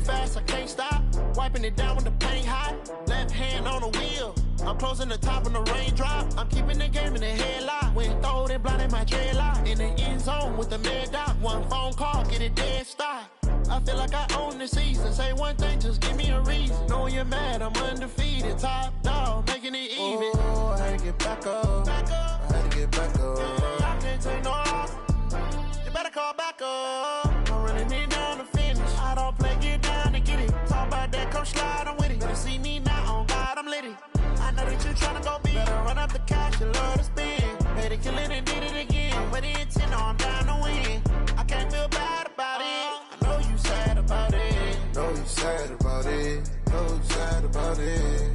fast, I can't stop. Wiping it down when the paint hot. Left hand on the wheel. I'm closing the top when the raindrop. I'm keeping the game in the headlock. When throwed and blinded my dreadlock. In the end zone with the mad dot. One phone call, get it dead stop. I feel like I own the season. Say one thing, just give me a reason. Knowing you're mad, I'm undefeated. Top dog, making it even. Oh, I had to get back up. Back up. I had to get back up. Yeah, I can't take no loss. You better call back up. I'm running it down to finish. I don't play, get down to get it. Talk about that, come slide, I'm with it. Better see me now, on God, I'm litty. I know that you tryna go big. Better run up the cash, you love to spend. Made it, kill it, and did it again. With the intent, I'm down to win. I can't feel bad about it. I know you sad about it. Know you sad about it. Know you sad about it.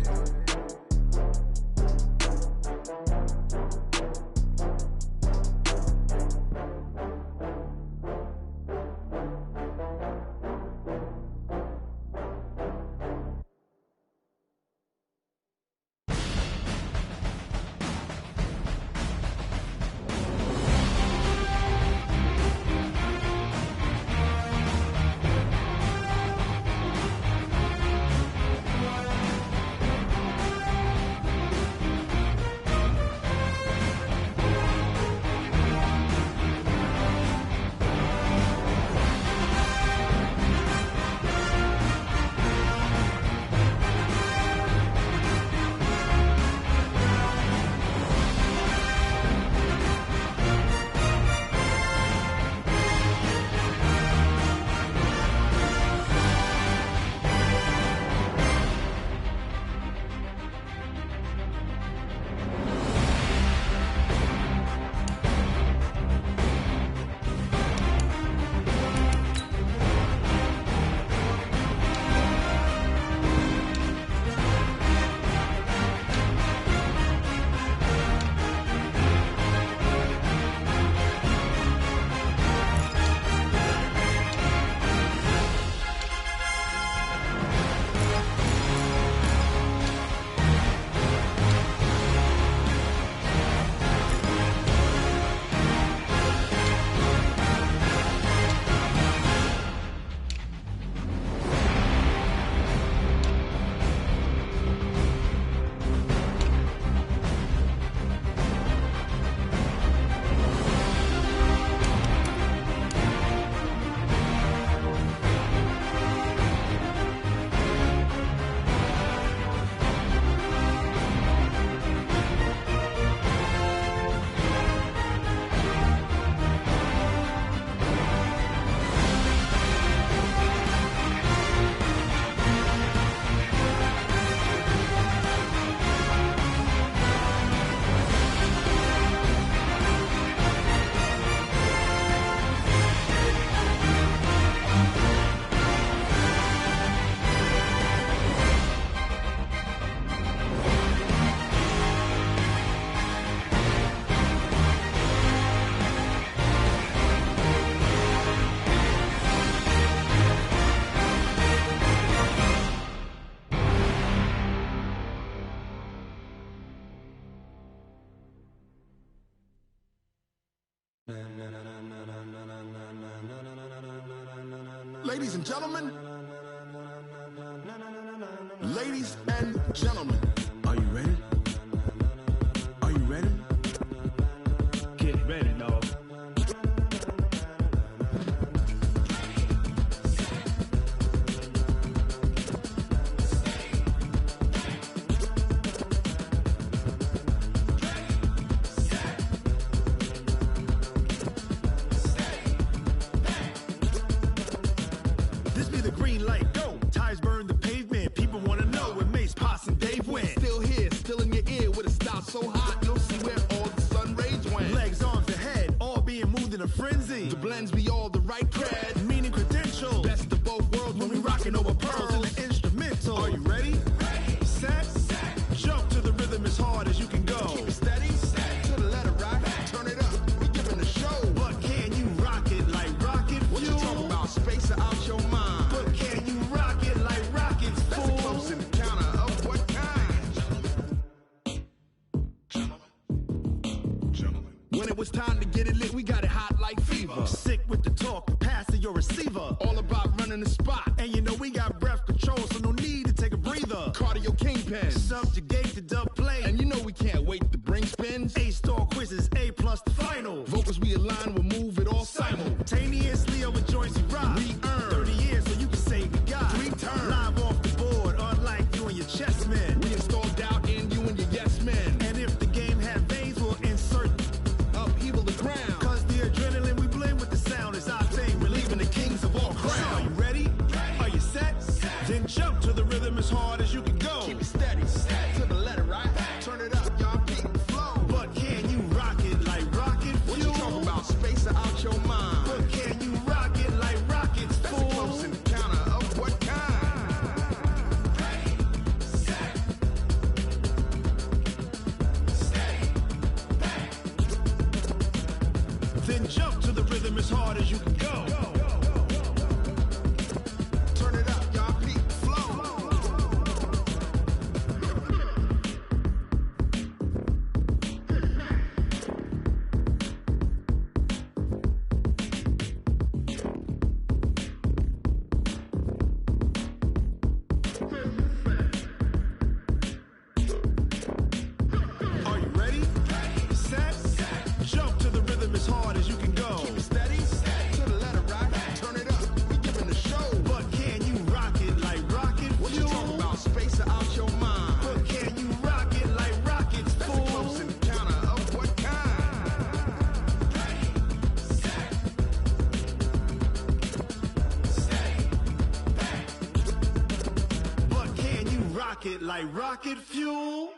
Ladies and gentlemen, ladies and gentlemen, are you ready? Are you ready? Get ready, dog. This be the green light, go. Tires burn the pavement. People wanna know when Mace, Pops, and Dave went. Still here, still in your ear with a style so hot, you'll see where all the sun rays went. Legs, arms, the head, all being moved in a frenzy. The blends be all the right cred, meaning credentials. Best of both worlds when we rockin' over pearls in the instrumental. Are you ready? Ready. Set. Jump to the rhythm as hard as you can go. Keep it steady. To the letter right. Turn it up. We giving the show. But can you rock it like rocket fuel? What you talking about? Space out your mind. But can you rock it like rockets, fool? That's a close encounter of what kind? Gentlemen. When it was time to get it lit, we got it hot like fever. Sick with the talk, pass to your receiver. All about running the spot. And you know we got pen. Subjugate the dub play. And you know we can't wait to bring spins. A-star quizzes, A+ the final. Vocals we align, we'll move it all simultaneously over joints we rock. We earn 30 years so you can say goodbye. 3 turns. Live off the board, unlike you and your chess men. We install doubt in you and your yes men. And if the game had veins, we'll insert upheaval the ground. Cause the adrenaline we blend with the sound is our thing, relieving the kings of all crowns. Are you ready? Are you set? Then jump to the rhythm as hard as you can go. Keep it steady, to the letter, right? Turn it up, y'all, beat the flow. But can you rock it like rocket fuel? What you talk about? Space out your mind. But can you rock it like rockets, fool? That's a close encounter of what kind? Ready, set, stay, back. Then jump to the rhythm as hard as you can go. Turn it up, y'all, beat the flow. Are you ready? Set, jump to the rhythm as hard as you can go. Keep it steady, to the letter, right? Turn it up, we giving the show. But can you rock it like rocket fuel? What you talking about? Space out your mind. But can you rock it like rockets, fool? That's a close encounter of what kind? Ready, set, stay, back. But can you rock it like rocket fuel?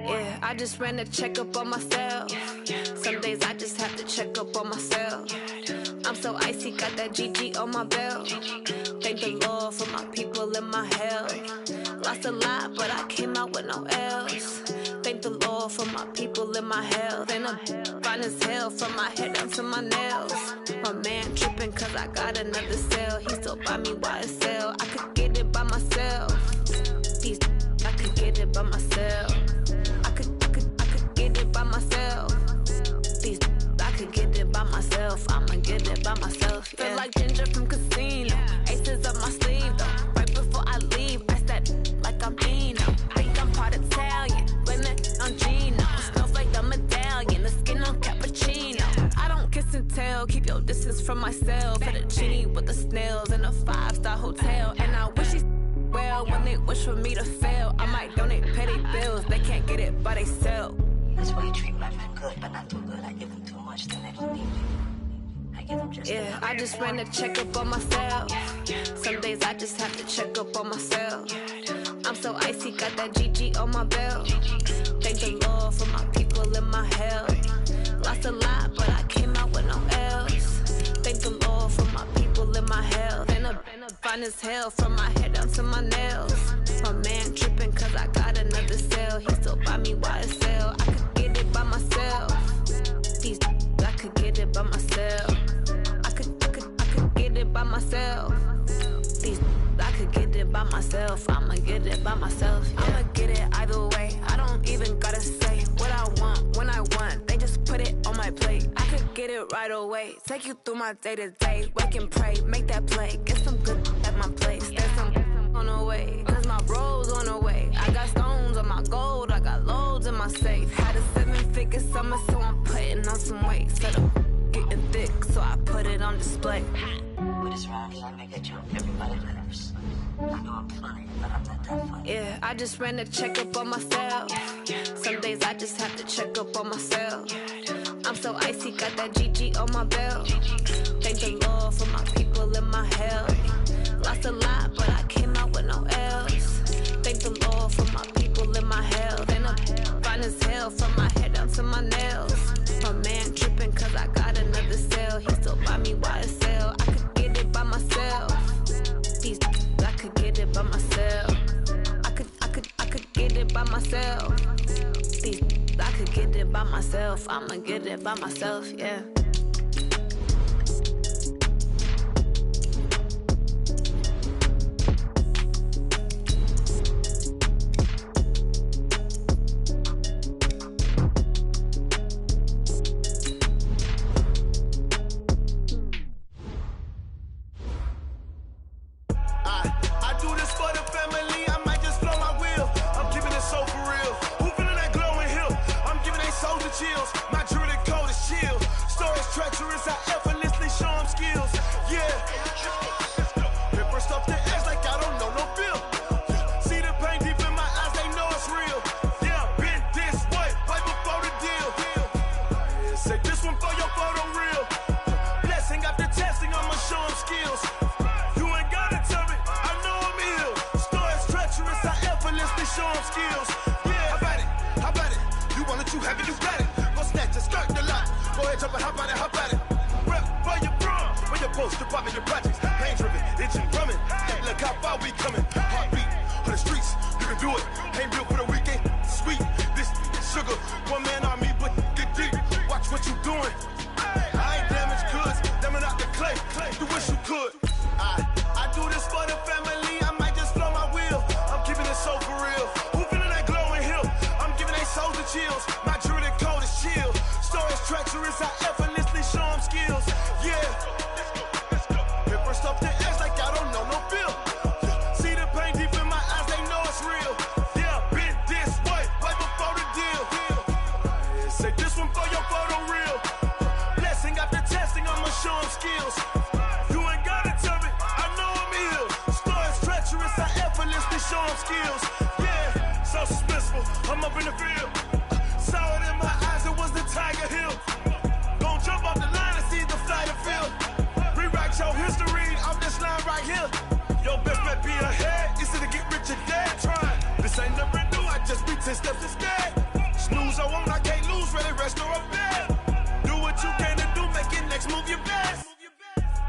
Yeah, I just ran a checkup on myself. Some days I just have to check up on myself. I'm so icy, got that GG on my belt. Thank the Lord for my people in my health. Lost a lot, but I came out with no L's. Thank the Lord for my people in my health. And I'm fine as hell from my head down to my nails. My man tripping cause I got another cell. He still buy me YSL. I could get it by myself. These I could get it by myself. I could get it by myself. These I could get it by myself. I'ma get it by myself. Yeah. Feel like Ginger from Casino. Aces up my sleeve though. Right before I leave, I said like I'm Dino. Think I'm part Italian, blame it on Gino. Smells like the medallion, the skin on cappuccino. I don't kiss and tell, keep your distance from myself. Fettuccine with the snails in a 5-star hotel. And I wish he's well when they wish for me to fail. I might donate petty bills, they can't get it by themselves. That's why you treat my men good, but not too good. I give them too much, then they don't need me. I give them just yeah, I just ran a checkup on myself. Some days I just have to check up on myself. I'm so icy, got that GG on my belt. Thank the Lord for my people in my health. Lost a lot, but I came out with no L's. Thank the Lord for my people in my health. And I'm fine as hell from my head down to my nails. My man tripping cause I got another cell. He still buy me YSL. I could get it by myself. These I could get it by myself. I could get it by myself. These I could get it by myself. I'ma get it by myself. Yeah. I'ma get it either way. I don't even gotta say what I want when I want. They just put it on my plate. I could get it right away. Take you through my day to day. Wake and pray, make that play. Get some good at my place. There's some on the way. Cause my bro's on the way. I got stones on my gold. I got loads in my safe. Had a 7-figure summer, so I'm putting on some weight. Set up getting thick, so I put it on display. What is wrong is I make a joke, everybody laughs. I know I'm funny, but I'm not that funny. Yeah, I just ran a checkup on myself. Some days I just have to check up on myself. I'm so icy, got that GG on my belt. Thank the Lord for my people in my health. Lost a lot, but I came out with no L's. Thank the Lord for my people in my health. And I'm fine as hell from my head down to my nails. My man tripping cause I got another cell. He still buy me YSL. I could get it by myself. These I could get it by myself. I could get it by myself. These I could get it by myself. I'ma get it by myself, yeah. skills. Yeah, how about it? You want it, you have it, you got it. Go snatch it, skirt the lot. Go ahead, jump it, how about it? Rep for your bro, for your post, your pop, and your projects. Pain driven, itching, drumming. Look how far we coming. Heartbeat for the streets, you can do it. Ain't built for the weekend. Sweet, this sugar, one man army, but get deep. Watch what you doing. I ain't damaged goods, damn it out the clay. You wish you could. I do this for the family. I might just flow my wheel. I'm keeping it so for real. Who feeling that glowing hill? I'm giving they souls the chills. My jewelry code is chill. Stories treacherous, I effortlessly show them skills. Yeah. Paper stuff the edge like I don't know no feel. See the pain deep in my eyes, they know it's real. Yeah, been this way, right before the deal. Say this one for your photo reel. Blessing after testing, I'ma show them skills. You ain't gotta tell me, I know I'm ill. Stories treacherous, I effortlessly show them skills. Yeah, so suspenseful, I'm up in the field. Saw it in my eyes, it was the Tiger Hill. Gon' jump off the line and see the flight of field. Rewrite your history off this line right here. Your best bet be ahead, easy to get rich or dead trying. This ain't nothing new, I just be 10 steps instead. Snooze I won't, I can't lose, ready, rest or a bed. Do what you can to do, make it next move your best.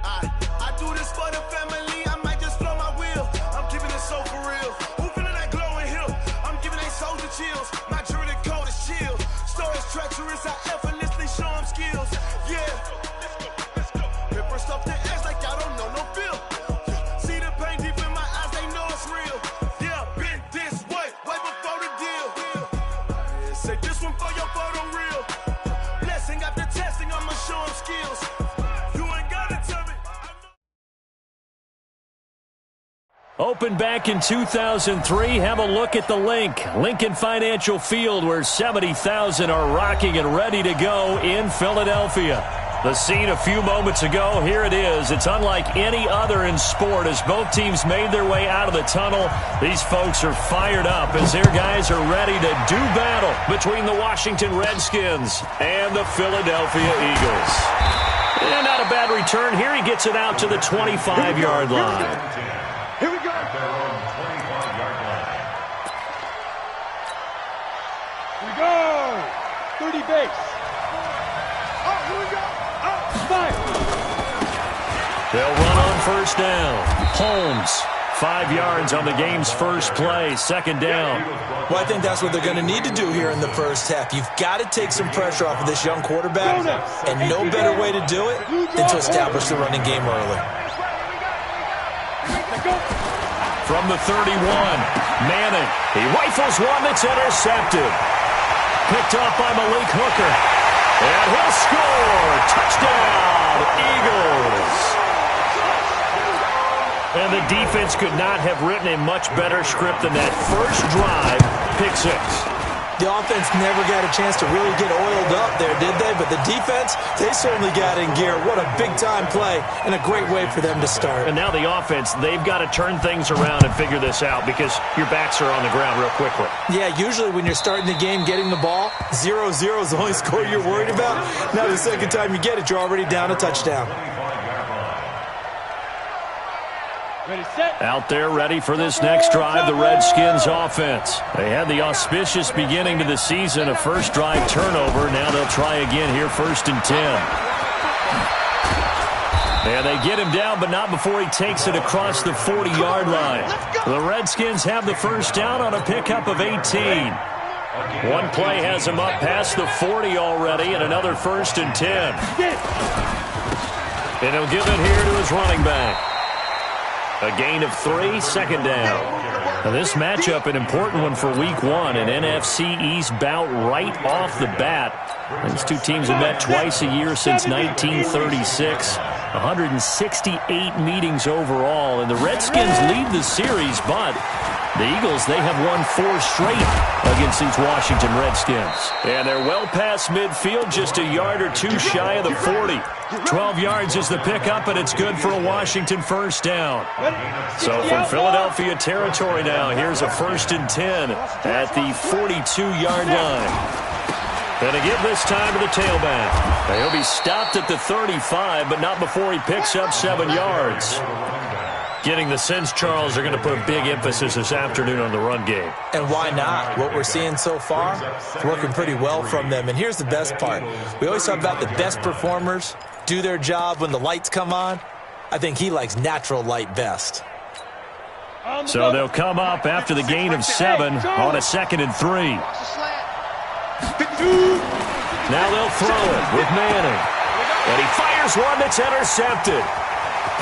I do this for the family, I might just flow my wheel. I'm keeping it so for real. Who feeling that glowing hill? I'm giving they souls the chills. My jewelry code is chill. Stories treacherous, I effortlessly show them skills. Yeah. Paper stuff the edge like I don't know no feel. See the pain deep in my eyes, they know it's real. Yeah, been this way, way before the deal. Say this one for your photo reel. Blessing after testing, I'ma show them skills. You ain't gotta tell me. Opened back in 2003. Have a look at the Lincoln Financial Field, where 70,000 are rocking and ready to go in Philadelphia. The scene a few moments ago, here it is. It's unlike any other in sport as both teams made their way out of the tunnel. These folks are fired up as their guys are ready to do battle between the Washington Redskins and the Philadelphia Eagles. And not a bad return here. He gets it out to the 25-yard line. Here we go. Here we go. 30 base. Oh, here we go. Oh, fire. They'll run on first down. Holmes, 5 yards on the game's first play, second down. Well, I think that's what they're going to need to do here in the first half. You've got to take some pressure off of this young quarterback, and no better way to do it than to establish the running game early. From the 31, Manning. He rifles one that's intercepted. Picked off by Malik Hooker. And he'll score. Touchdown, Eagles. And the defense could not have written a much better script than that first drive, pick six. The offense never got a chance to really get oiled up there, did they? But the defense, they certainly got in gear. What a big-time play and a great way for them to start. And now the offense, they've got to turn things around and figure this out because your backs are on the ground real quickly. Yeah, usually when you're starting the game getting the ball, 0-0 is the only score you're worried about. Now the second time you get it, you're already down a touchdown. Out there ready for this next drive, the Redskins offense. They had the auspicious beginning to the season, a first drive turnover. Now they'll try again here, 1st and 10. And they get him down, but not before he takes it across the 40-yard line. The Redskins have the first down on a pickup of 18. One play has him up past the 40 already, and another 1st and 10. And he'll give it here to his running back. A gain of 3, second down. Now this matchup, an important one for Week 1, an NFC East bout right off the bat. These two teams have met twice a year since 1936. 168 meetings overall, and the Redskins lead the series, but the Eagles, they have won 4 straight against these Washington Redskins. And they're well past midfield, just a yard or two shy of the 40. 12 yards is the pickup, and it's good for a Washington first down. So from Philadelphia territory now, here's a 1st and 10 at the 42-yard line. And to give this time to the tailback. He'll be stopped at the 35, but not before he picks up 7 yards. Getting the sense, Charles, are going to put a big emphasis this afternoon on the run game. And why not? What we're seeing so far is working pretty well from them. And here's the best part. We always talk about the best performers do their job when the lights come on. I think he likes natural light best. So they'll come up after the gain of 7 on a 2nd and 3. Now they'll throw it with Manning. And he fires one that's intercepted.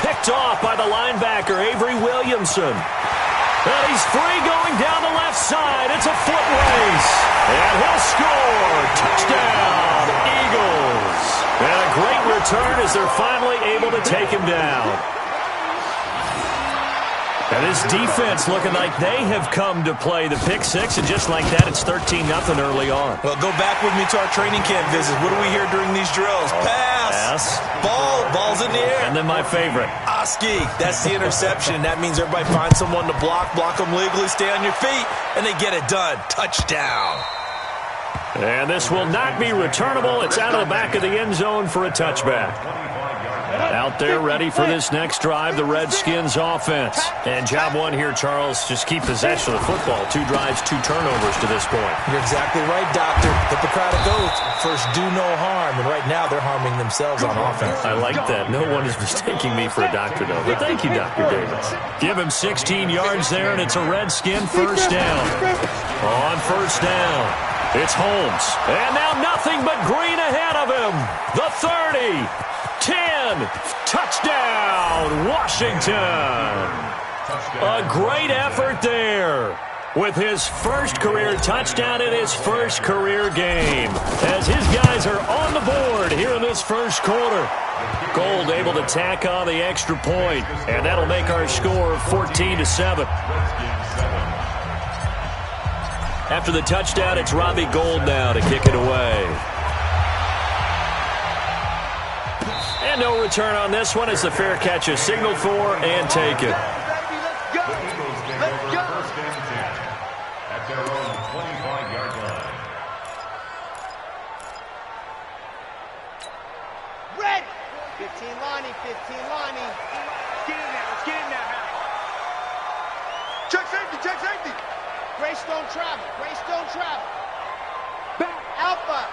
Picked off by the linebacker, Avery Williamson. And he's free going down the left side. It's a foot race. And he'll score. Touchdown, Eagles. And a great return as they're finally able to take him down. And this defense looking like they have come to play the pick six, and just like that, it's 13-0 early on. Well, go back with me to our training camp visits. What do we hear during these drills? Pass. Ball's in the air. And then my favorite. Oski. That's the interception. That means everybody finds someone to block them legally, stay on your feet, and they get it done. Touchdown. And this will not be returnable. It's out of the back of the end zone for a touchback. Out there ready for this next drive, the Redskins offense. And job one here, Charles, just keep possession of the football. 2 drives, 2 turnovers to this point. You're exactly right, Doctor. Hippocratic oath, first do no harm. And right now they're harming themselves on offense. I like that. No one is mistaking me for a doctor, though. But thank you, Dr. Davis. Give him 16 yards there, and it's a Redskin first down. On first down, it's Holmes. And now nothing but green ahead of him. The 30. 10, touchdown, Washington. A great effort there with his first career touchdown in his first career game, as his guys are on the board here in this first quarter. Gold able to tack on the extra point, and that'll make our score 14-7. After the touchdown, it's Robbie Gould now to kick it away. And no return on this one as the fair catch is signaled for and taken. Let's go. At their own 25-yard line. Ready. 15 Lonnie. Get in there. Let's get in there, Harry. Check safety. Grace don't travel. Back. Alpha.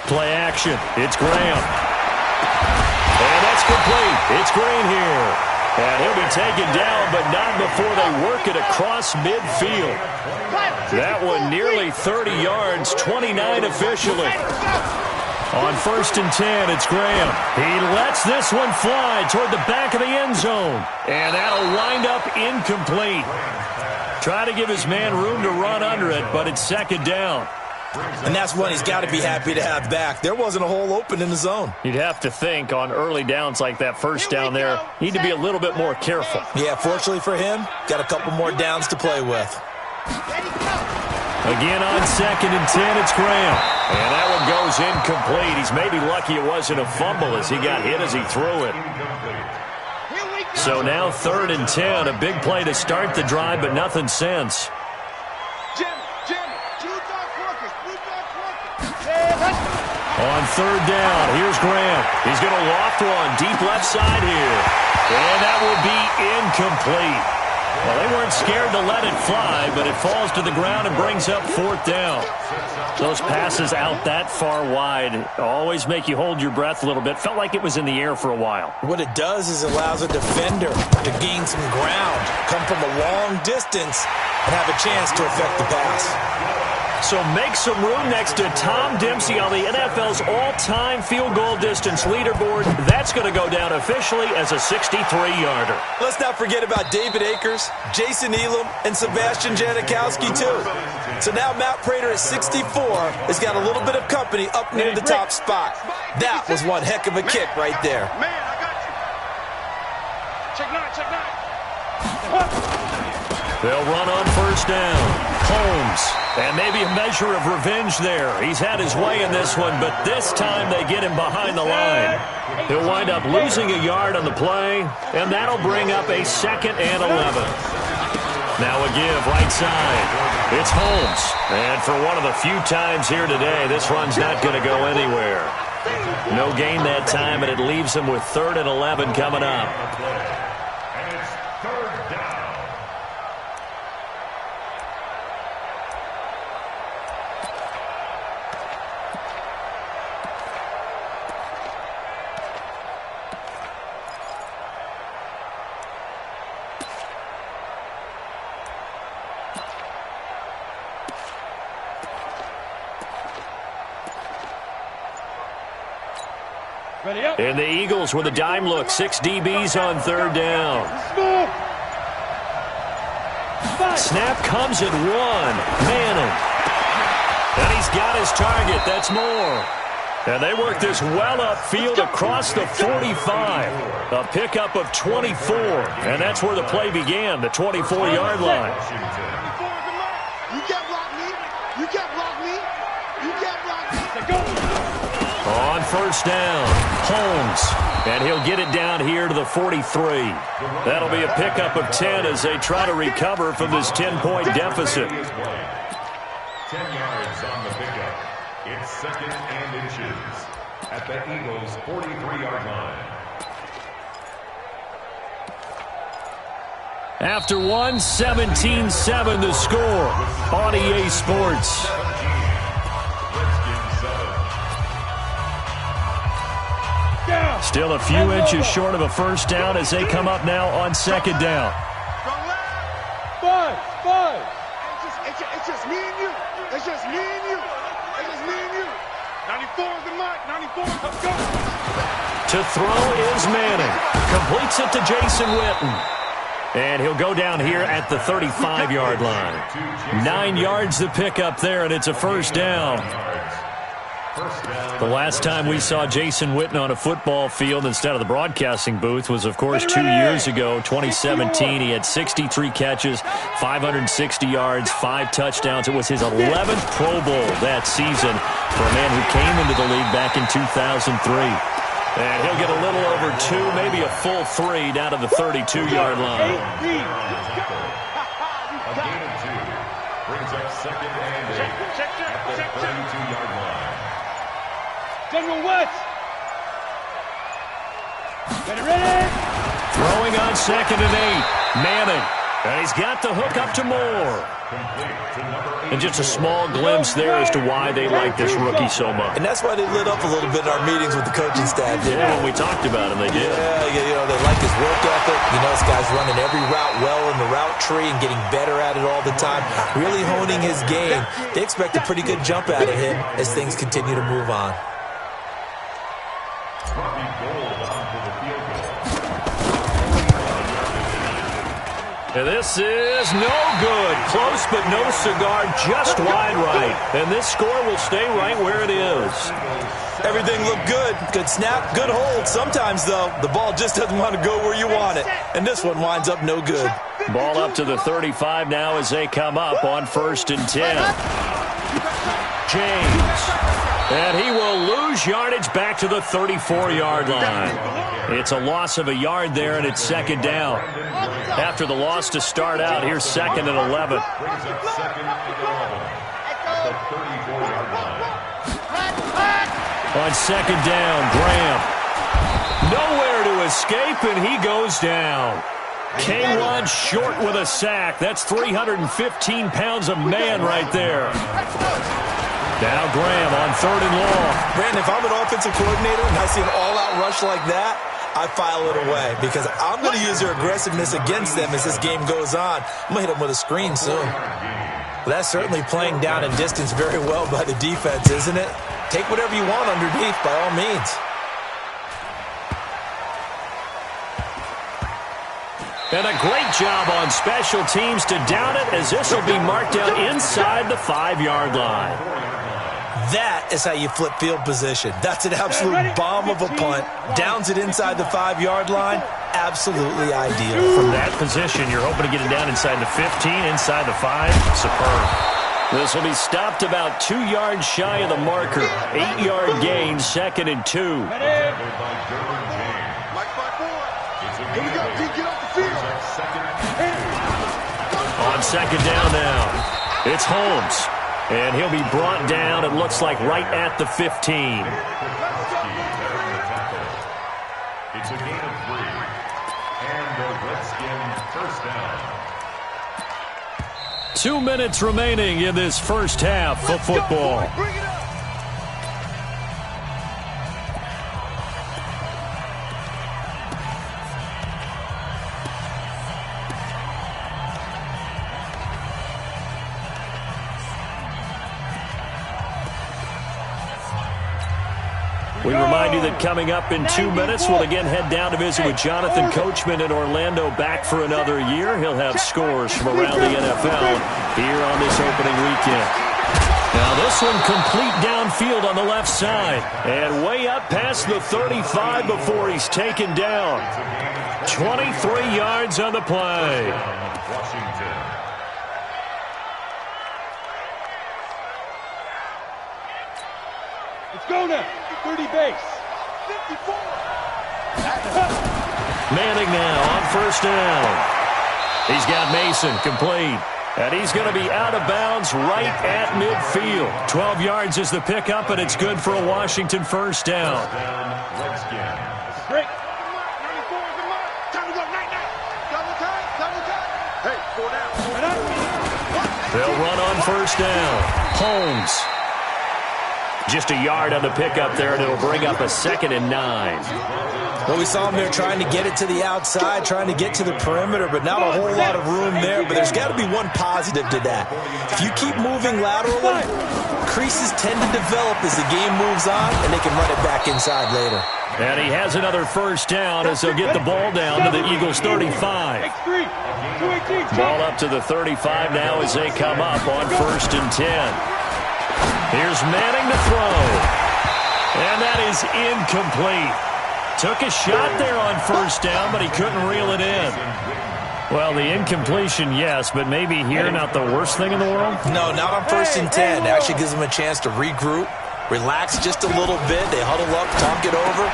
Play action. It's Graham. And that's complete. It's Green here. And he'll be taken down, but not before they work it across midfield. That one nearly 30 yards, 29 officially. On first and 10, it's Graham. He lets this one fly toward the back of the end zone. And that'll wind up incomplete. Try to give his man room to run under it, but it's second down. And that's one he's got to be happy to have back. There wasn't a hole open in the zone. You'd have to think on early downs like that first down there, need to be a little bit more careful. Yeah, fortunately for him, got a couple more downs to play with. Again on second and 10, it's Graham. And that one goes incomplete. He's maybe lucky it wasn't a fumble as he got hit as he threw it. So now third and 10, a big play to start the drive, but nothing since. On third down, here's Graham. He's going to loft one deep left side here. And that will be incomplete. Well, they weren't scared to let it fly, but it falls to the ground and brings up fourth down. Those passes out that far wide always make you hold your breath a little bit. Felt like it was in the air for a while. What it does is it allows a defender to gain some ground, come from a long distance, and have a chance to affect the pass. So make some room next to Tom Dempsey on the NFL's all-time field goal distance leaderboard. That's going to go down officially as a 63-yarder. Let's not forget about David Akers, Jason Elam, and Sebastian Janikowski, too. So now Matt Prater at 64 has got a little bit of company up near the top spot. That was one heck of a kick right there. Man, I got you. Check nine. They'll run on first down. Holmes. And maybe a measure of revenge there. He's had his way in this one, but this time they get him behind the line. He'll wind up losing a yard on the play, and that'll bring up a 2nd and 11. Now a give right side. It's Holmes. And for one of the few times here today, this run's not going to go anywhere. No gain that time, and it leaves them with 3rd and 11 coming up. And it's 3rd down. And the Eagles with a dime look. 6 DBs on 3rd down. Snap comes at 1. Manning. And he's got his target. That's Moore. And they work this well upfield across the 45. A pickup of 24. And that's where the play began, the 24-yard line. You can't block me. You can't block me. You can't block me. On 1st down, Holmes. And he'll get it down here to the 43. That'll be a pickup of 10 as they try to recover from this 10-point deficit. 10 yards on the pickup. It's 2nd and inches at the Eagles' 43-yard line. After 1, 17-7 the score on EA Sports. Still a few inches short of a 1st down as they come up now on 2nd down. Five. It's just me and you. It's just me and you. It's just me and you. 94 is the mark. 94. Let's go. To throw is Manning. Completes it to Jason Witten. And he'll go down here at the 35-yard line. 9 yards the pickup there, and it's a 1st down. The last time we saw Jason Witten on a football field instead of the broadcasting booth was, of course, 2 years ago, 2017. He had 63 catches, 560 yards, 5 touchdowns. It was his 11th Pro Bowl that season for a man who came into the league back in 2003. And he'll get a little over 2, maybe a full 3 down to the 32-yard line. A gain of 2 brings up 2nd and 8 at the 32-yard line. General West. Ready. Throwing on 2nd and 8. Manning. And he's got the hook up to Moore. And just a small glimpse there as to why they like this rookie so much. And that's why they lit up a little bit in our meetings with the coaching staff. Yeah, when we talked about him, they did. Yeah, they like his work ethic. This guy's running every route well in the route tree and getting better at it all the time, really honing his game. They expect a pretty good jump out of him as things continue to move on. And this is no good. Close, but no cigar, just wide right. And this score will stay right where it is. Everything looked good. Good snap, good hold. Sometimes, though, the ball just doesn't want to go where you want it. And this one winds up no good. Ball up to the 35 now as they come up on 1st and 10. James. And he will lose yardage back to the 34-yard line. It's a loss of a yard there, and it's 2nd down. After the loss to start out, here's 2nd and 11. On 2nd down, Graham. Nowhere to escape, and he goes down. K1 short with a sack. That's 315 pounds of man right there. Now Graham on 3rd and long. Brandon, if I'm an offensive coordinator and I see an all-out rush like that, I file it away because I'm going to use their aggressiveness against them as this game goes on. I'm going to hit them with a screen soon. Well, that's certainly playing down and distance very well by the defense, isn't it? Take whatever you want underneath by all means. And a great job on special teams to down it as this will be marked down inside the 5-yard line. That is how you flip field position. That's an absolute bomb of a punt. Downs it inside the 5-yard line. Absolutely ideal. From that position, you're hoping to get it down inside the 15, inside the 5. Superb. This will be stopped about 2 yards shy of the marker. 8-yard gain, 2nd and 2. Here we go. Get off the field. On 2nd down now, it's Holmes. And he'll be brought down, it looks like, right at the 15. It's a gain of 3. And the Redskins first down. 2 minutes remaining in this first half of football. We remind you that coming up in 2 minutes, we'll again head down to visit with Jonathan Coachman in Orlando, back for another year. He'll have scores from around the NFL here on this opening weekend. Now this one complete downfield on the left side, and way up past the 35 before he's taken down. 23 yards on the play. Washington. Let's go now. 30 base. 54. Manning now on first down. He's got Mason complete. And he's going to be out of bounds right at midfield. 12 yards is the pickup, and it's good for a Washington first down. Break. They'll run on first down. Holmes. Just a yard on the pickup there, and it'll bring up a 2nd and 9. Well, we saw him there trying to get it to the outside, trying to get to the perimeter, but not a whole lot of room there. But there's got to be one positive to that. If you keep moving laterally, creases tend to develop as the game moves on, and they can run it back inside later. And he has another first down as they'll get the ball down to the Eagles' 35. Ball up to the 35 now as they come up on 1st and 10. Here's Manning to throw. And that is incomplete. Took a shot there on first down, but he couldn't reel it in. Well, the incompletion, yes, but maybe here not the worst thing in the world? No, not on 1st and 10. It actually gives them a chance to regroup, relax just a little bit. They huddle up, talk it over.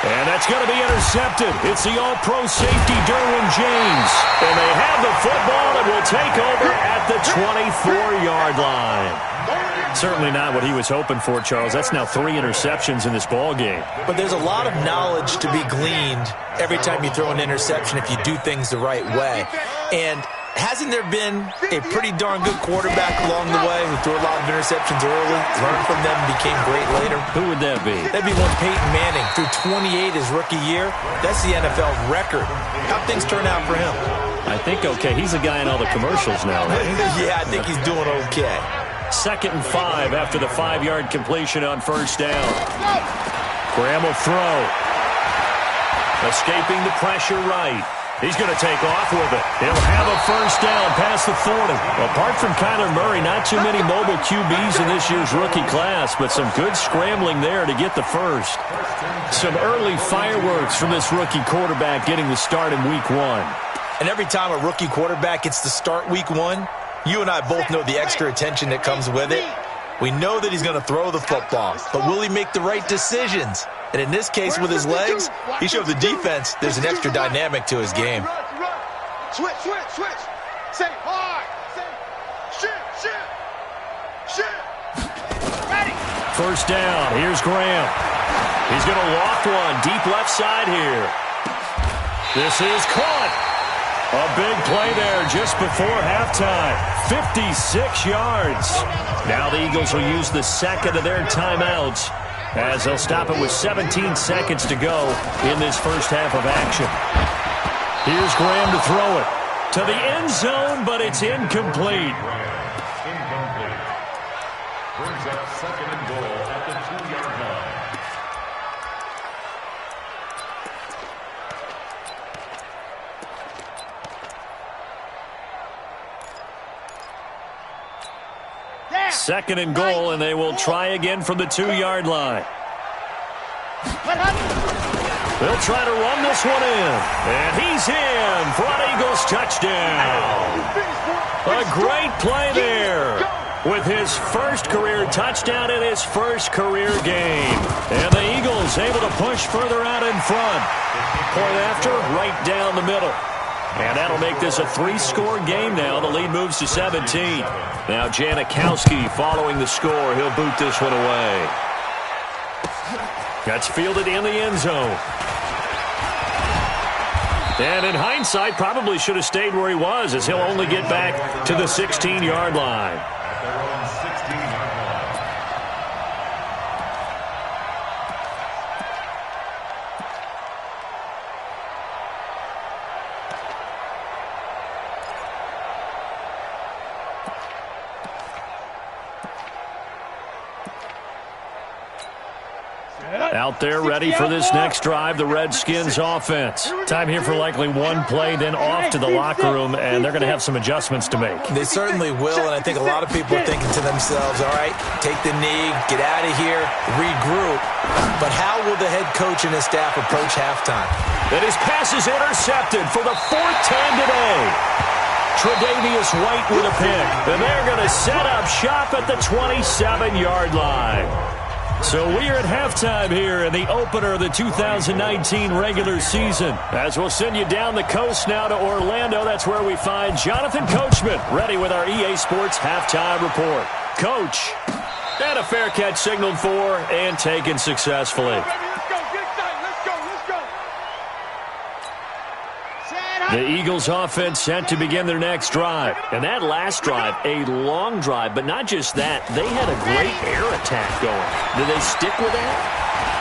And that's going to be intercepted. It's the all-pro safety, Derwin James. And they have the football and will take over at the 24-yard line. Certainly not what he was hoping for, Charles. That's now 3 interceptions in this ball game. But there's a lot of knowledge to be gleaned every time you throw an interception if you do things the right way. And hasn't there been a pretty darn good quarterback along the way who threw a lot of interceptions early, learned from them, and became great later? Who would that be? That'd be one Peyton Manning. Threw 28 his rookie year. That's the NFL record. How'd things turn out for him? I think okay. He's a guy in all the commercials now, right? Yeah, I think he's doing okay. 2nd and 5 after the 5-yard completion on first down. Graham will throw. Escaping the pressure right. He's going to take off with it. He'll have a first down past the 40. Apart from Kyler Murray, not too many mobile QBs in this year's rookie class, but some good scrambling there to get the first. Some early fireworks from this rookie quarterback getting the start in week 1. And every time a rookie quarterback gets to start week 1, you and I both know the extra attention that comes with it. We know that he's going to throw the football, but will he make the right decisions? And in this case, with his legs, he showed the defense there's an extra dynamic to his game. Switch. Say hard. Say shit. Ready. First down. Here's Graham. He's going to loft one deep left side here. This is caught. A big play there just before halftime. 56 yards. Now the Eagles will use the second of their timeouts as they'll stop it with 17 seconds to go in this first half of action. Here's Graham to throw it to the end zone, but it's incomplete. Incomplete. Brings up 2nd and goal at the 2-yard line. Second and goal, and they will try again from the 2-yard line. They'll try to run this one in. And he's in for an Eagles touchdown. A great play there with his first career touchdown in his first career game. And the Eagles able to push further out in front. Point after, right down the middle. And that'll make this a 3-score game now. The lead moves to 17. Now Janikowski following the score. He'll boot this one away. That's fielded in the end zone. And in hindsight, probably should have stayed where he was, as he'll only get back to the 16-yard line. At their own 16-yard line. Out there ready for this next drive, the Redskins offense. Time here for likely one play, then off to the locker room, and they're going to have some adjustments to make. They certainly will, and I think a lot of people are thinking to themselves, all right, take the knee, get out of here, regroup. But how will the head coach and his staff approach halftime? And his pass is intercepted for the fourth time today. Tre'Davious White with a pick, and they're going to set up shop at the 27-yard line. So we are at halftime here in the opener of the 2019 regular season. As we'll send you down the coast now to Orlando, that's where we find Jonathan Coachman ready with our EA Sports halftime report. Coach, and a fair catch signaled for and taken successfully. The Eagles offense set to begin their next drive. And that last drive, a long drive, but not just that. They had a great air attack going. Do they stick with that?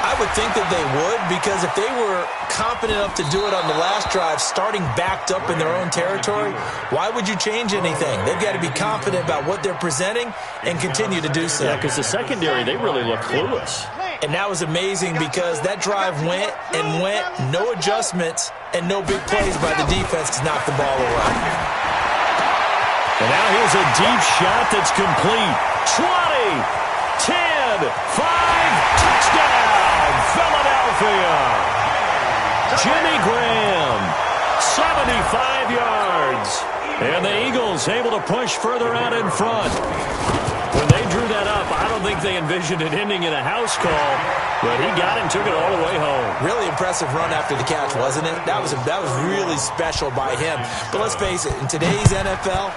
I would think that they would, because if they were confident enough to do it on the last drive, starting backed up in their own territory, why would you change anything? They've got to be confident about what they're presenting and continue to do so. Yeah, because the secondary, they really look clueless. And that was amazing because that drive went and went, no adjustments, and no big plays by the defense to knock the ball away. And now here's a deep shot that's complete. 20, 10, 5, touchdown, Philadelphia. Jimmy Graham, 75 yards. And the Eagles able to push further out in front. When they drew that up, I don't think they envisioned it ending in a house call, but he got it and took it all the way home. Really impressive run after the catch, wasn't it? That was really special by him. But let's face it, in today's NFL,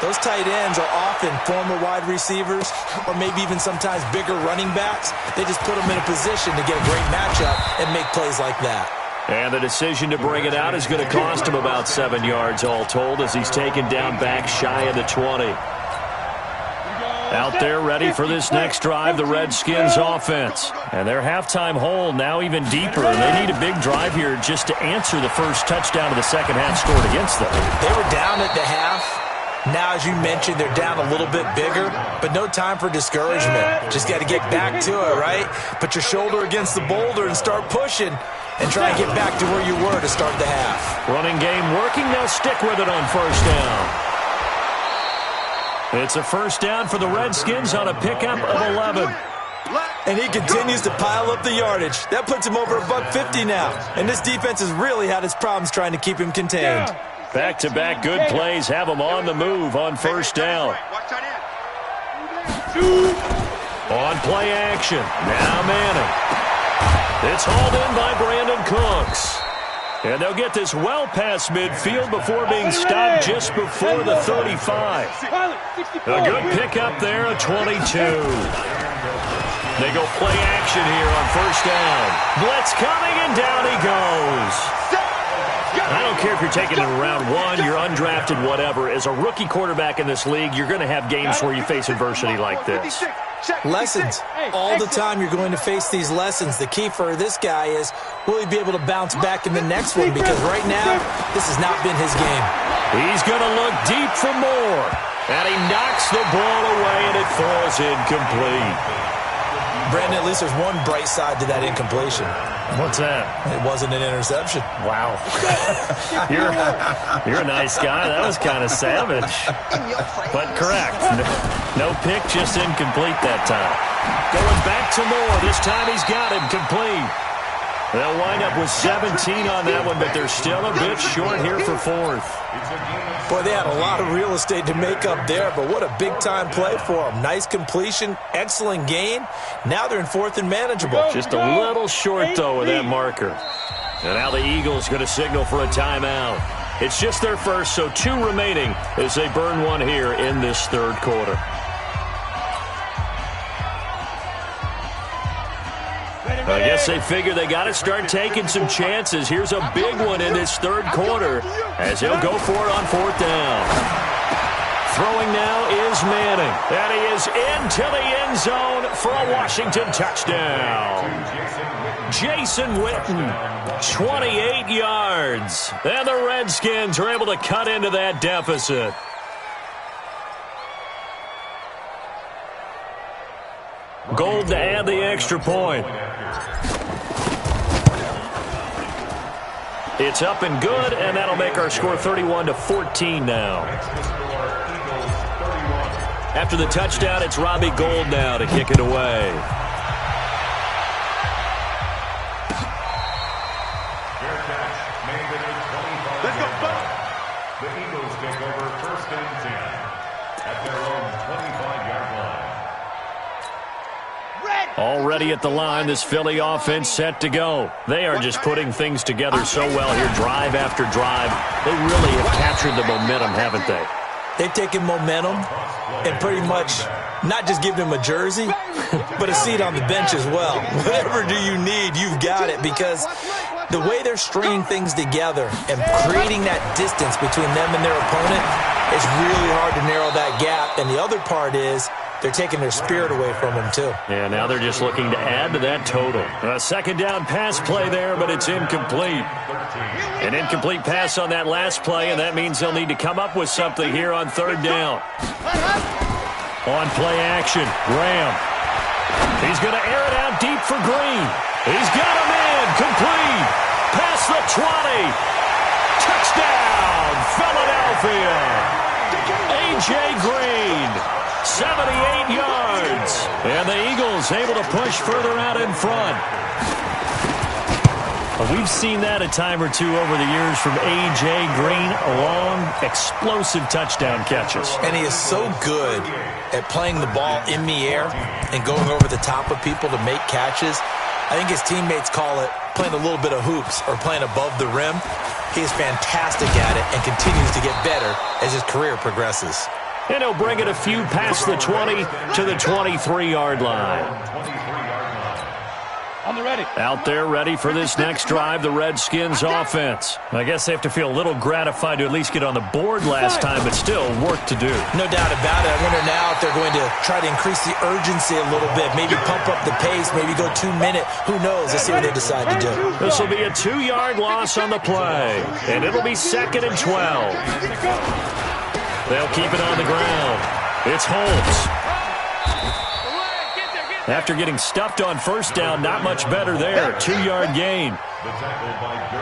those tight ends are often former wide receivers or maybe even sometimes bigger running backs. They just put them in a position to get a great matchup and make plays like that. And the decision to bring it out is going to cost him about 7 yards all told as he's taken down back shy of the 20. Out there ready for this next drive, the Redskins offense. And their halftime hole now even deeper. They need a big drive here just to answer the first touchdown of the second half scored against them. They were down at the half. Now, as you mentioned, they're down a little bit bigger, but no time for discouragement. Just got to get back to it, right? Put your shoulder against the boulder and start pushing and try and get back to where you were to start the half. Running game working. They'll stick with it on first down. It's a first down for the Redskins on a pickup of 11. And he continues to pile up the yardage. That puts him over $150 now. And this defense has really had its problems trying to keep him contained. Back-to-back good plays have him on the move on first down. On play action. Now Manning. It's hauled in by Brandon Cooks. And they'll get this well past midfield before being stopped just before the 35. A good pickup there, a 22. They go play action here on first down. Blitz coming, and down he goes. I don't care if you're taking it in round one, you're undrafted, whatever. As a rookie quarterback in this league, you're going to have games where you face adversity like this. Lessons. All the time you're going to face these lessons. The key for this guy is, will he be able to bounce back in the next one? Because right now, this has not been his game. He's going to look deep for more. And he knocks the ball away, and it falls incomplete. Brandon, at least there's one bright side to that incompletion. What's that? It wasn't an interception. Wow. You're a nice guy. That was kind of savage. But correct. No pick, just incomplete that time. Going back to Moore. This time he's got him complete. They'll wind up with 17 on that one, but they're still a bit short here for fourth. Boy, they had a lot of real estate to make up there, but what a big-time play for them. Nice completion, excellent gain. Now they're in fourth and manageable. Just a little short, though, with that marker. And now the Eagles going to signal for a timeout. It's just their first, so 2 remaining as they burn one here in this third quarter. Ready, I guess they figure they got to start taking some chances. Here's a big one in this third quarter as he'll go for it on fourth down. Throwing now is Manning. And he is into the end zone for a Washington touchdown. Jason Witten, 28 yards. And the Redskins are able to cut into that deficit. Gold to add the extra point. It's up and good, and that'll make our score 31-14 now. After the touchdown, it's Robbie Gould now to kick it away. Let's go, buddy. The Eagles take over first and 10 at their own 25-yard line. Already at the line, this Philly offense set to go. They are just putting things together so well here, drive after drive. They really have captured the momentum, haven't they? They've taken momentum and pretty much not just given him a jersey, but a seat on the bench as well. Whatever do you need, you've got it, because the way they're stringing things together and creating that distance between them and their opponent, it's really hard to narrow that gap. And the other part is they're taking their spirit away from them, too. Yeah, now they're just looking to add to that total. A second down pass play there, but it's incomplete. An incomplete pass on that last play, and that means they'll need to come up with something here on third down. On play action, Graham. He's going to air it out deep for Green. He's got a man, complete. Past the 20. Touchdown, Philadelphia. A.J. Green. 78 yards. And the Eagles able to push further out in front. Well, we've seen that a time or two over the years from A.J. Green, long, explosive touchdown catches. And he is so good at playing the ball in the air and going over the top of people to make catches. I think his teammates call it playing a little bit of hoops or playing above the rim. He is fantastic at it and continues to get better as his career progresses. And he'll bring it a few past the 20 to the 23-yard line. On the ready. Out there ready for this next drive, the Redskins offense. I guess they have to feel a little gratified to at least get on the board last time, but still work to do. No doubt about it. I wonder now if they're going to try to increase the urgency a little bit, maybe pump up the pace, maybe go 2 minute. Who knows? Let's see what they decide to do. This will be a 2-yard loss on the play, and it'll be 2nd and 12. They'll keep it on the ground. It's Holmes. After getting stuffed on first down, not much better there. 2-yard gain.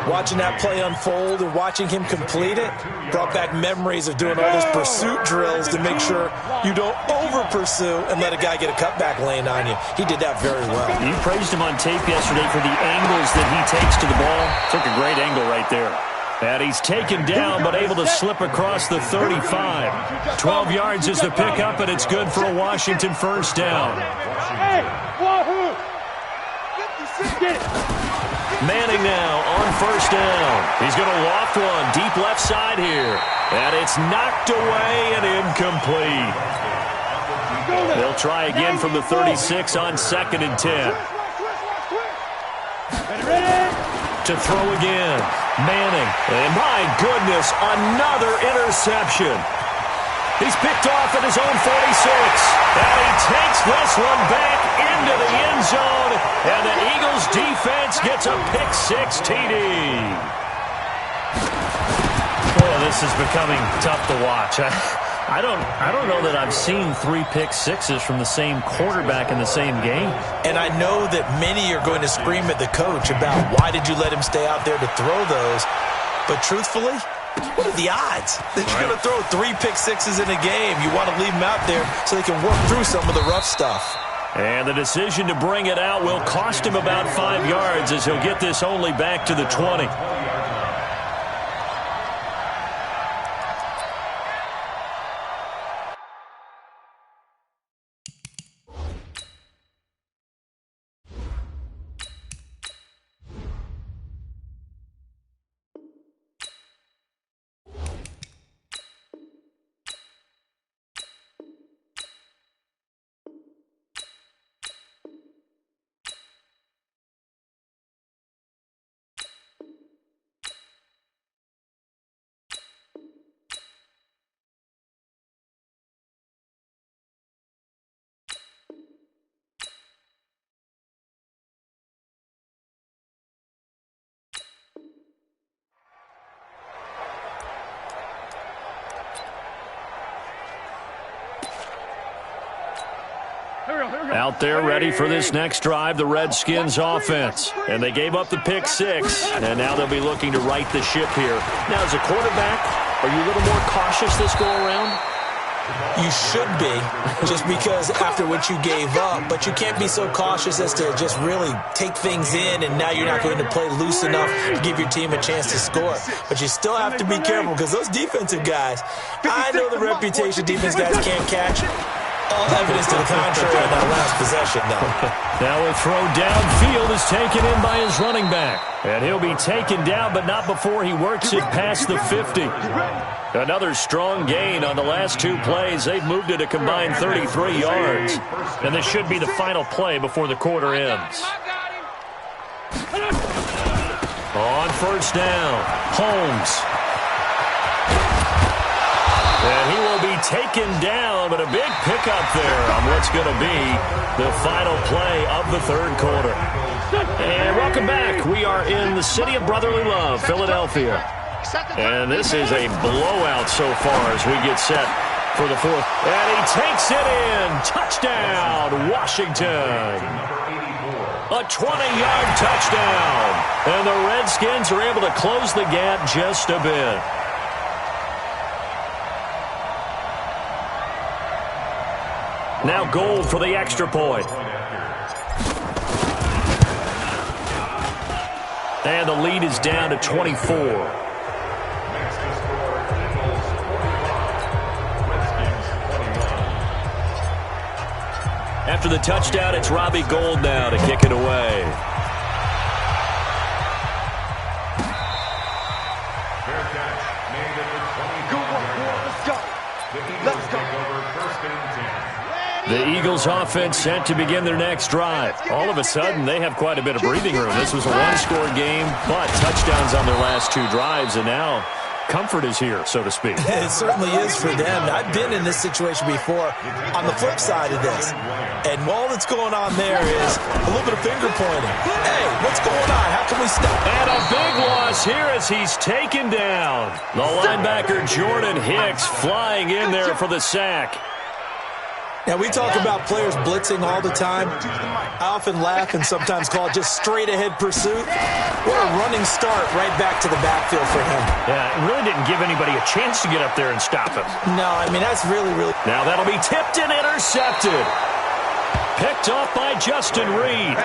Watching that play unfold and watching him complete it brought back memories of doing all those pursuit drills to make sure you don't over-pursue and let a guy get a cutback lane on you. He did that very well. You praised him on tape yesterday for the angles that he takes to the ball. Took a great angle right there. And he's taken down, but able to slip across the 35. 12 yards is the pickup, and it's good for a Washington first down. Manning now on first down. He's going to loft one deep left side here. And it's knocked away and incomplete. They'll try again from the 36 on 2nd and 10. To throw again. Manning. And my goodness, another interception. He's picked off at his own 46. And he takes this one back into the end zone. And the Eagles defense gets a pick-6 TD. Well, this is becoming tough to watch. I don't know that I've seen 3 pick-6s from the same quarterback in the same game. And I know that many are going to scream at the coach about why did you let him stay out there to throw those. But truthfully, what are the odds that you're going to throw 3 pick-6s in a game? You want to leave them out there so they can work through some of the rough stuff. And the decision to bring it out will cost him about 5 yards as he'll get this only back to the 20. Out there ready for this next drive, the Redskins offense. And they gave up the pick 6, and now they'll be looking to right the ship here. Now, as a quarterback, are you a little more cautious this go-around? You should be, just because after what you gave up, but you can't be so cautious as to just really take things in, and now you're not going to play loose enough to give your team a chance to score. But you still have to be careful, because those defensive guys, I know the reputation defense guys can't catch. All evidence to the contrary on that last possession, though. Now a throw downfield is taken in by his running back. And he'll be taken down, but not before he works it past the 50. Another strong gain on the last 2 plays. They've moved it a combined 33 yards. And this should be the final play before the quarter ends. On first down, Holmes. And he will be taken down, but a big pickup there on what's going to be the final play of the third quarter. And welcome back. We are in the city of brotherly love, Philadelphia. And this is a blowout so far as we get set for the fourth. And he takes it in. Touchdown, Washington. A 20-yard touchdown. And the Redskins are able to close the gap just a bit. Now Gold for the extra point. And the lead is down to 24. After the touchdown, it's Robbie Gould now to kick it away. Fair catch made at the 25-yard line. Let's go. First and 10. The Eagles offense set to begin their next drive. All of a sudden, they have quite a bit of breathing room. This was a one-score game, but touchdowns on their last 2 drives, and now comfort is here, so to speak. It certainly is for them. I've been in this situation before on the flip side of this. And all that's going on there is a little bit of finger pointing. Hey, what's going on? How can we stop? And a big loss here as he's taken down. The linebacker Jordan Hicks flying in there for the sack. Now, we talk about players blitzing all the time. I often laugh and sometimes call it just straight-ahead pursuit. What a running start right back to the backfield for him. Yeah, it really didn't give anybody a chance to get up there and stop him. No, I mean, that's really... Now that'll be tipped and intercepted. Picked off by Justin Reed.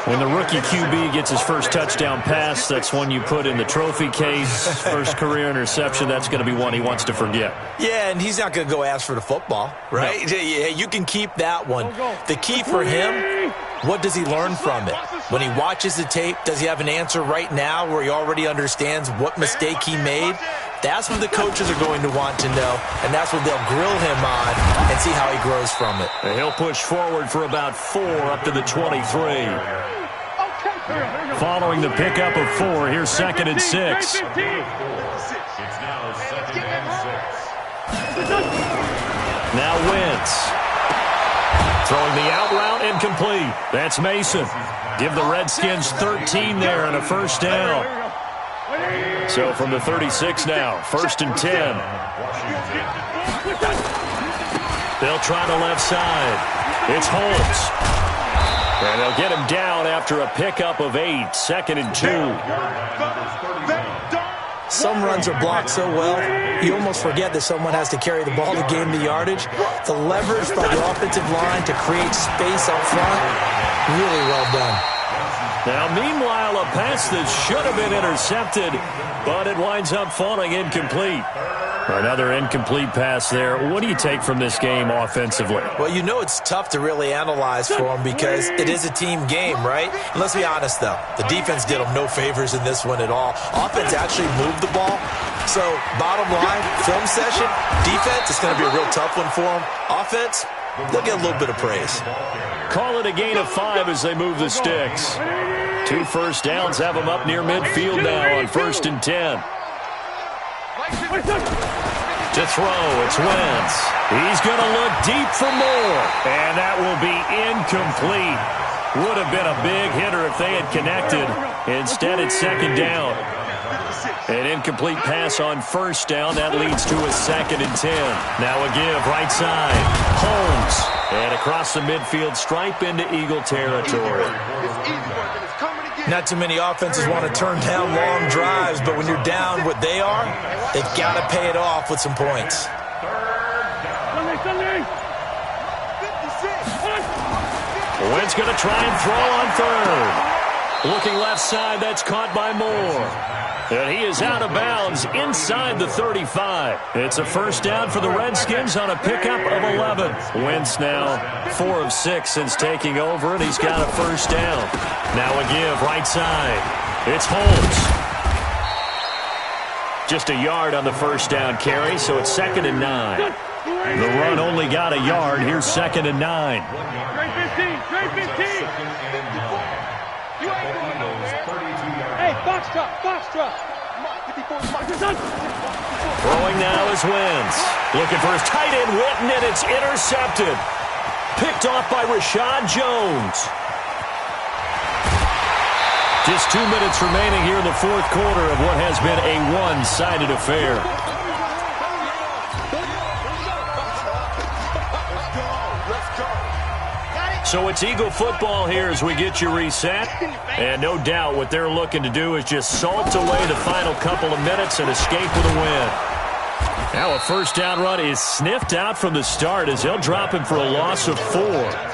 When the rookie QB gets his first touchdown pass, that's one you put in the trophy case. First career interception, that's going to be one he wants to forget. Yeah, and he's not going to go ask for the football, right? No. Yeah, you can keep that one. The key for him, what does he learn from it? When he watches the tape, does he have an answer right now where he already understands what mistake he made? That's what the coaches are going to want to know, and that's what they'll grill him on and see how he grows from it. And he'll push forward for about 4 up to the 23. Following the pickup of 4, here's 2nd and 6. It's now 2nd and 6. Now Wentz. Throwing the out route incomplete. That's Mason. Give the Redskins 13 there on a first down. So from the 36 now, 1st and 10. They'll try the left side. It's Holmes. And they'll get him down after a pickup of 8, 2nd and 2. Some runs are blocked so well, you almost forget that someone has to carry the ball to gain the yardage. The leverage by the offensive line to create space up front, really well done. Now, meanwhile, a pass that should have been intercepted, but it winds up falling incomplete. Another incomplete pass there. What do you take from this game offensively? Well, you know it's tough to really analyze for them because it is a team game, right? And let's be honest, though. The defense did them no favors in this one at all. Offense actually moved the ball. So, bottom line, film session, defense, it's going to be a real tough one for them. Offense, they'll get a little bit of praise. Call it a gain of 5 as they move the sticks. 2 first downs have them up near midfield now on 1st and 10. To throw, it's Wentz. He's going to look deep for more. And that will be incomplete. Would have been a big hitter if they had connected. Instead, it's 2nd down. An incomplete pass on first down. That leads to a 2nd and 10. Now a give right side. Holmes. And across the midfield stripe into Eagle territory. Not too many offenses want to turn down long drives, but when you're down what they are, they've got to pay it off with some points. Wentz going to try and throw on 3rd. Looking left side, that's caught by Moore. And he is out of bounds inside the 35. It's a first down for the Redskins on a pickup of 11. Wentz now 4 of 6 since taking over, and he's got a first down. Now a give right side. It's Holmes. Just a yard on the first down carry, so it's 2nd and 9. The run only got a yard. Here's 2nd and 9. Trade 15. You ain't going nowhere. Hey, box truck. Throwing now is Wentz. Looking for his tight end, Witten, and it's intercepted. Picked off by Rashad Jones. Just 2 minutes remaining here in the 4th quarter of what has been a one-sided affair. So it's Eagle football here as we get you reset. And no doubt what they're looking to do is just salt away the final couple of minutes and escape with a win. Now a first down run is sniffed out from the start as they'll drop him for a loss of 4.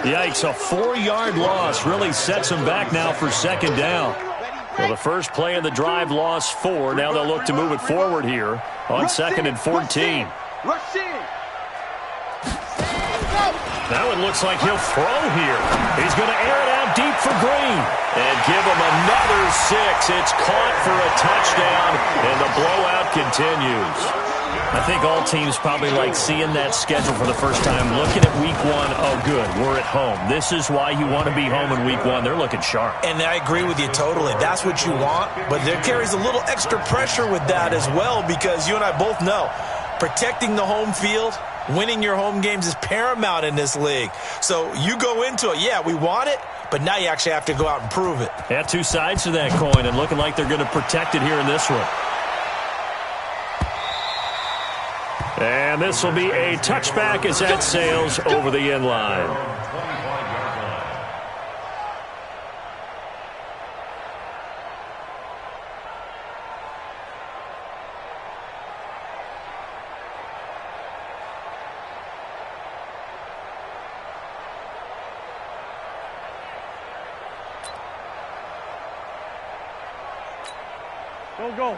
Yikes, a 4-yard loss really sets him back now for 2nd down. Well, the first play of the drive lost 4. Now they'll look to move it forward here on 2nd and 14. Now it looks like he'll throw here. He's going to air it out deep for Green. And give him another 6. It's caught for a touchdown, and the blowout continues. I think all teams probably like seeing that schedule for the first time, looking at week 1. Oh, good, we're at home. This is why you want to be home in week 1. They're looking sharp. And I agree with you totally. That's what you want, but there carries a little extra pressure with that as well because you and I both know protecting the home field, winning your home games is paramount in this league. So you go into it, yeah, we want it, but now you actually have to go out and prove it. Yeah, 2 sides to that coin, and looking like they're going to protect it here in this one. And this will be a touchback as that sails over the end line.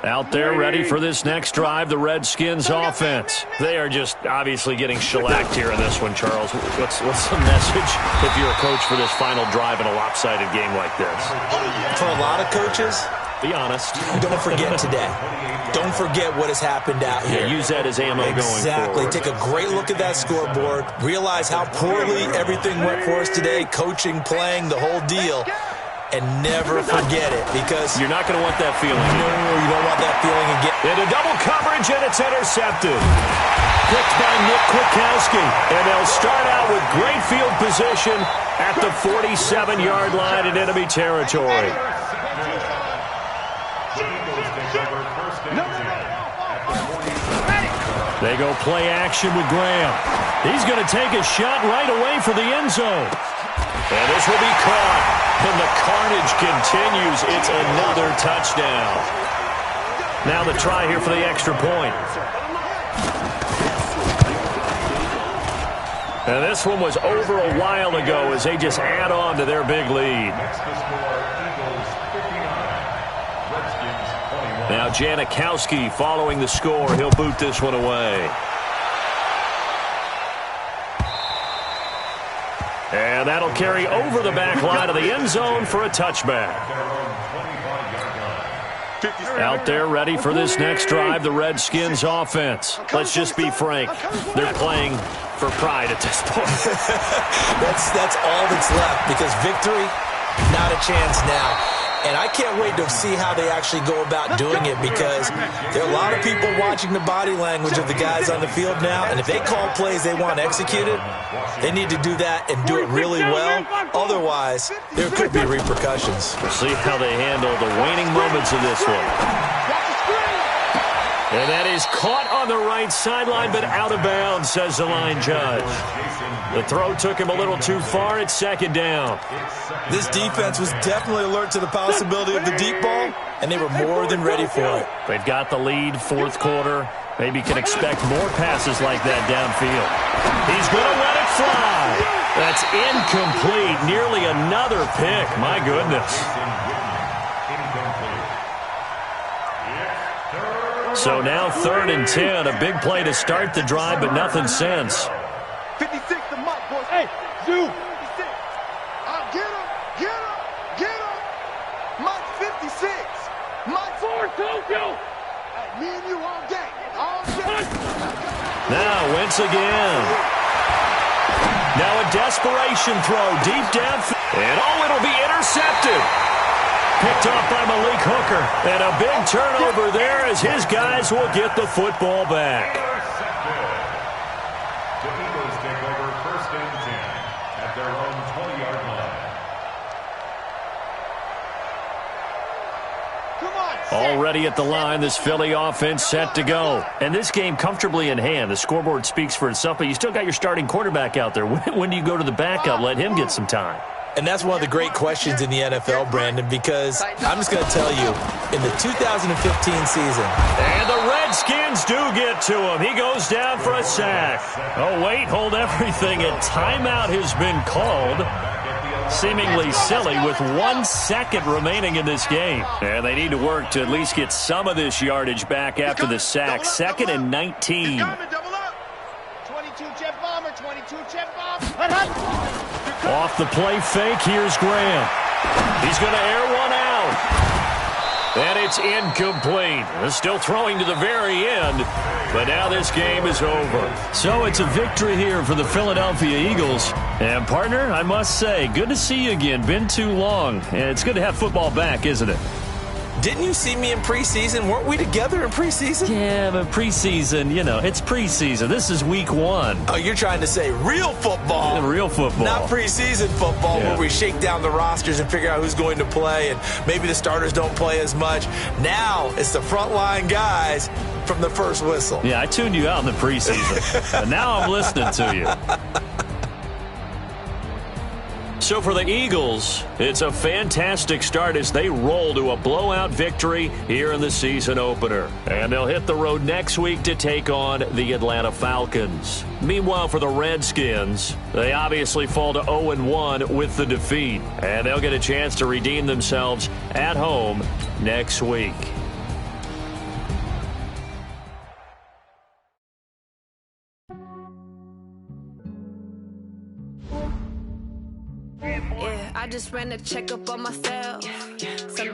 Out there ready for this next drive, the Redskins offense. They are just obviously getting shellacked here in this one, Charles. What's the message if you're a coach for this final drive in a lopsided game like this? For a lot of coaches, be honest. Don't forget today. Don't forget what has happened out here. Yeah, use that as ammo going forward. Exactly. Take a great look at that scoreboard. Realize how poorly everything went for us today, coaching, playing, the whole deal. And never forget it because you're not going to want that feeling. No, you don't want that feeling again. Into double coverage, and it's intercepted. Picked by Nick Kwiatkowski. And they'll start out with great field position at the 47-yard line in enemy territory. They go play action with Graham. He's going to take a shot right away for the end zone. And this will be caught. And the carnage continues. It's another touchdown. Now the try here for the extra point. And this one was over a while ago as they just add on to their big lead. Now Janikowski following the score. He'll boot this one away. And that'll carry over the back line of the end zone for a touchback. Out there ready for this next drive, the Redskins offense. Let's just be frank. They're playing for pride at this point. That's all that's left because victory, not a chance now. And I can't wait to see how they actually go about doing it because there are a lot of people watching the body language of the guys on the field now. And if they call plays they want executed, they need to do that and do it really well. Otherwise, there could be repercussions. We'll see how they handle the waning moments of this one. And that is caught on the right sideline, but out of bounds, says the line judge. The throw took him a little too far. It's second down. This defense was definitely alert to the possibility of the deep ball, and they were more than ready for it. They've got the lead, fourth quarter. Maybe can expect more passes like that downfield. He's going to let it fly. That's incomplete. Nearly another pick. My goodness. So now 3rd and 10. A big play to start the drive, but nothing since. 56 to Mike, boys. Hey, Zoo. 56. Get him, get him, get him. Mike 56. Mike 4, Tokyo. Hey, me and you all day. All day. Now Wentz again. Now a desperation throw deep down. And it'll be intercepted. Picked off by Malik Hooker. And a big turnover there as his guys will get the football back. The Eagles take over 1st and 10 at their own 20-yard line. Already at the line, this Philly offense set to go. And this game comfortably in hand. The scoreboard speaks for itself, but you still got your starting quarterback out there. When do you go to the backup? Let him get some time. And that's one of the great questions in the NFL, Brandon, because I'm just going to tell you, in the 2015 season. And the Redskins do get to him. He goes down for a sack. Oh, wait, hold everything. A timeout has been called. Seemingly silly with 1 second remaining in this game. And they need to work to at least get some of this yardage back after the sack. 2nd and 19. 22 jet bomber, 22 jet bomber. Off the play fake, here's Graham. He's going to air one out. And it's incomplete. They're still throwing to the very end, but now this game is over. So it's a victory here for the Philadelphia Eagles. And, partner, I must say, good to see you again. Been too long. And it's good to have football back, isn't it? Didn't you see me in preseason? Weren't we together in preseason? Yeah, but preseason, it's preseason. This is week 1. Oh, you're trying to say real football. Real football. Not preseason football where we shake down the rosters and figure out who's going to play, and maybe the starters don't play as much. Now it's the frontline guys from the first whistle. Yeah, I tuned you out in the preseason. And now I'm listening to you. So for the Eagles, it's a fantastic start as they roll to a blowout victory here in the season opener. And they'll hit the road next week to take on the Atlanta Falcons. Meanwhile, for the Redskins, they obviously fall to 0-1 with the defeat. And they'll get a chance to redeem themselves at home next week. I just ran a checkup on myself. Some